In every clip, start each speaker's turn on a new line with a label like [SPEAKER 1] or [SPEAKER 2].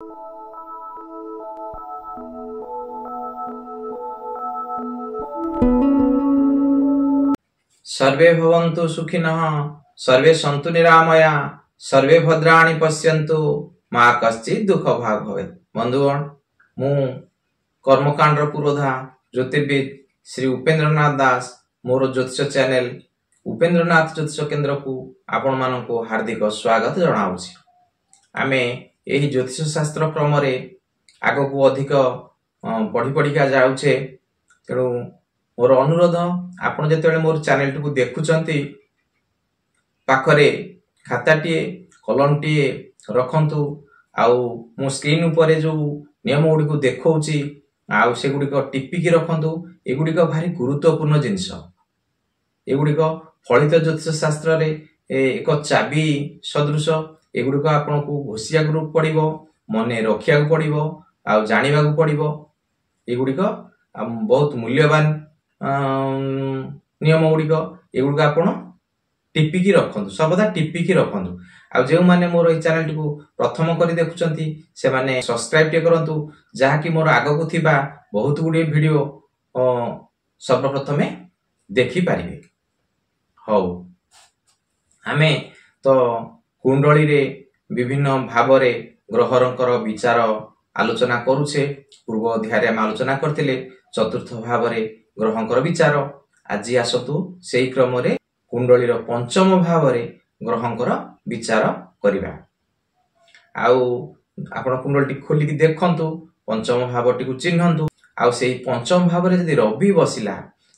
[SPEAKER 1] सर्वे भवन्तु सुखिनः, सर्वे सन्तु निरामया, सर्वे भद्राणि पश्यन्तु, मा कश्चित् दुःख भाग् भवेत्। बंधुगण, मु कर्मकांड पुरोधा ज्योतिर्विद श्री उपेन्द्रनाथ दास मोर ज्योतिष चैनल उपेन्द्रनाथ ज्योतिष केन्द्र को आपण मानक हार्दिक स्वागत जनाऊँगी। आमे यही ज्योतिष शास्त्र क्रम आग को अधिक पढ़ी पढ़िका जाऊे। तेणु मोर अनुरोध, आपण जिते मोर चैनल टी देखुंती पाखरे खाताटीए कलमटीए रखंतु। आउ मो स्क्रीन उपरे जो नियम गुड़िक देखौची आउ से गुड़िक टिपिकी रखंतु। एगुड़िक भारी गुरुत्वपूर्ण जिनस। एगुड़िक फलित ज्योतिष शास्त्र रे एक चाबी सदृश। एगुड़िक आपन को घोषिया ग्रुप पड़िबो, मने रखिया को पड़िबो, आउ जानिबा को पड़िबो। एगुड़िक बहुत मूल्यवान नियम गुड़िक एगुड़िक आपन टिपिकी रखंतु, सर्वदा टिपिकी रखंतु। आ जो माने मोर ए चैनल को प्रथम करी देखुचंती से माने सब्सक्राइब टे करंतु, जहा कि मोर आगो को थिबा बहुत गुडी वीडियो सर्वप्रथमे देखि पारिबे। हौ आमे तो कुंडली रे विभिन्न भाव रे ग्रहरंकर विचार आलोचना करूछे। पूर्व अध्याय रे आलोचना करथिले चतुर्थ भाव रे ग्रहंकर विचार। आज आसतु सेही क्रम रे कुंडली रो पंचम भाव रे ग्रहंकर विचार करिबा। आउ आपण कुंडली खोली कि देखंतु, पंचम भावटी को चिन्हंतु। आउ सेही पंचम भाव रे यदि रवि बसिला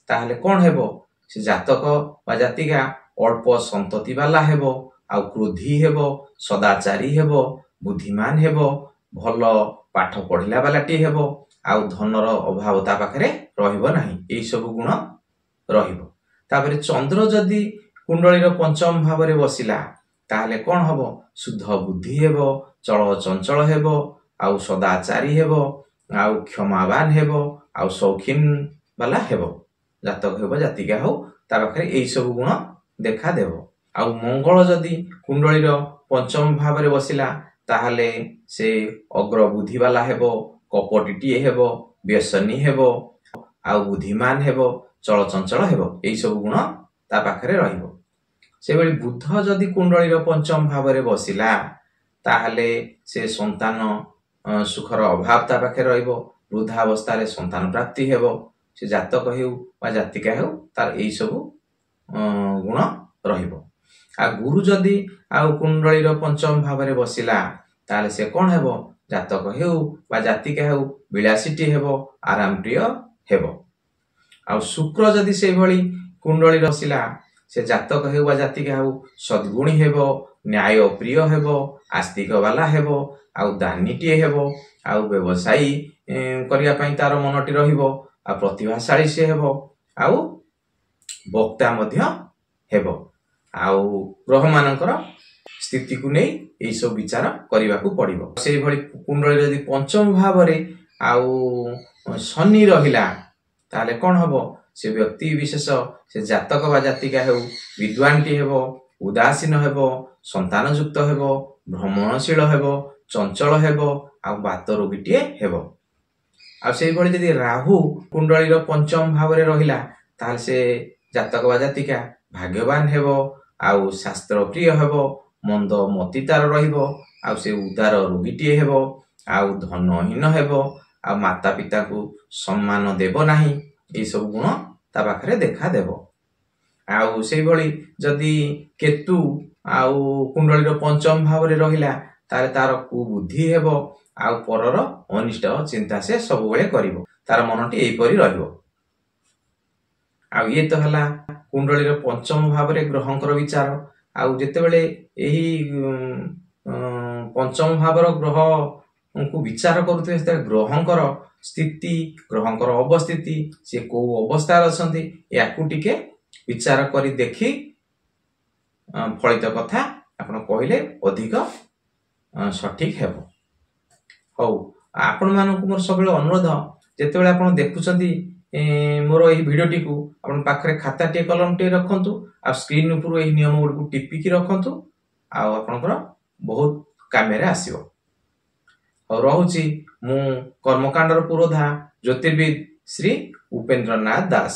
[SPEAKER 1] ताहले कोन हेबो? से जातक वा जातिका अल्प संतति वाला हेबो, आउ क्रोधी हेबो, सदाचारी हेबो, बुद्धिमान हेबो, भल पाठ पढ़िला वालाटी हेबो, आउ धनर अभाव ता पाखरे रहिबो नाही। एई सब गुण रहिबो। तापरे चंद्र जदि कुंडली रो पंचम भाव रे बसिला ताहले कोन हबो? शुद्ध बुद्धि हेबो, चल चंचल हेबो, आउ सदाचारी हेबो, आउ क्षमावान हेबो, आउ शौखीन वाला हेबो। जातक हेबो जातिका हो ता पाखरे एई सब गुण देखा देबो। आउ मंगल जदि कुंडली रो पंचम भाव रे बसिला ताहले से अग्र बुद्धि वाला हेबो, कपटिटी हेबो, व्यसनी हेबो, आउ बुद्धिमान हेबो, चल चंचल हेबो। एई सब गुण ता पाखरे रहिबो। से बेली बुध जदि कुंडली रो पंचम भाव रे बसिला ताहले से संतान सुखर अभाव ता पाखे रहिबो। वृद्धावस्था रे संतान प्राप्ति हेबो। से जातक हेउ वा जातिका हेउ तार एई सब गुण रहिबो। आ गुरु जदि आउ कुंडली रो पंचम भाव रे बसिला ताहले से कोन हेबो? जातक हेउ वा जातिका हेउ विलासिटी हेबो, आराम प्रिय हेबो। आ शुक्र जदि से भली कुंडली बसिला से जातक हेउ वा जातिका हेउ सद्गुणी हेबो, न्याय प्रिय हेबो, आस्तिक वाला हेबो, आउ दानीटी हेबो, आउ व्यवसायी करिया पई तार मनटी रहिबो, आ प्रतिभाशाली से हेबो, आउ वक्ता मध्य हेबो। आउ ग्रह मानकर स्थिति को नै एई सब विचार करिवा को पड़िबो। सेही भली कुंडली यदि पंचम भाव रे आउ शनि रहिला ताले कोन हबो? से व्यक्ति विशेष से जातक वा जातिका हेउ विद्वानटी हेबो, उदासीन हेबो, संतान युक्त हेबो, भ्रमणशील हेबो, चंचल हेबो, आ बात रोगीटी हेबो। आ सेही भली यदि राहु कुंडली रो पंचम भाव रे रहिला ताले से जातक वा जातिका भाग्यवान हेबो, आउ शास्त्र प्रिय हेबो, मंद मतितार रहिबो, आउ से उदार रोगीटी हेबो, आउ धनहीन हेबो, आ माता पिता को सम्मान देबो नाही। ए सब गुण ता पाखरे देखा देबो। आउ सेही भली जदि केतु आउ कुंडली रो पंचम भाव रे रहिला तारे तार कुबुद्धि हेबो, आउ परर अनिष्ट चिंता से सब बेले करिवो। तार मनटी एई परि रहिबो। आउ ये तो हला कुंडली रो पंचम भाव रे ग्रहंकर विचार। आउ जेते बेले एही पंचम भाव रो ग्रह को विचार करूथे से ग्रहंकर स्थिति, ग्रहंकर अवस्थिति, से को अवस्था अछंती याकू टिके विचार करी देखि फलित कथा आपण कहिले अधिक सठिक हेबो। हौ आपण मानकु मोर सबले अनुरोध, जेते बेले आपण देखुचंती मोर एही भिडियोटी को आपण पाखरे खाता टे कलम टे रखंतु, आ स्क्रीन ऊपर एही नियम गुड को टिपिकी रखंतु, आ आपनकर बहुत कामेरे आसीबो। ଆଉ ରହୁଛି ମୁଁ କର୍ମକାଣ୍ଡର ପୁରୋଧା ଜ୍ୟୋତିର୍ବିଦ ଶ୍ରୀ ଉପେନ୍ଦ୍ରନାଥ ଦାସ।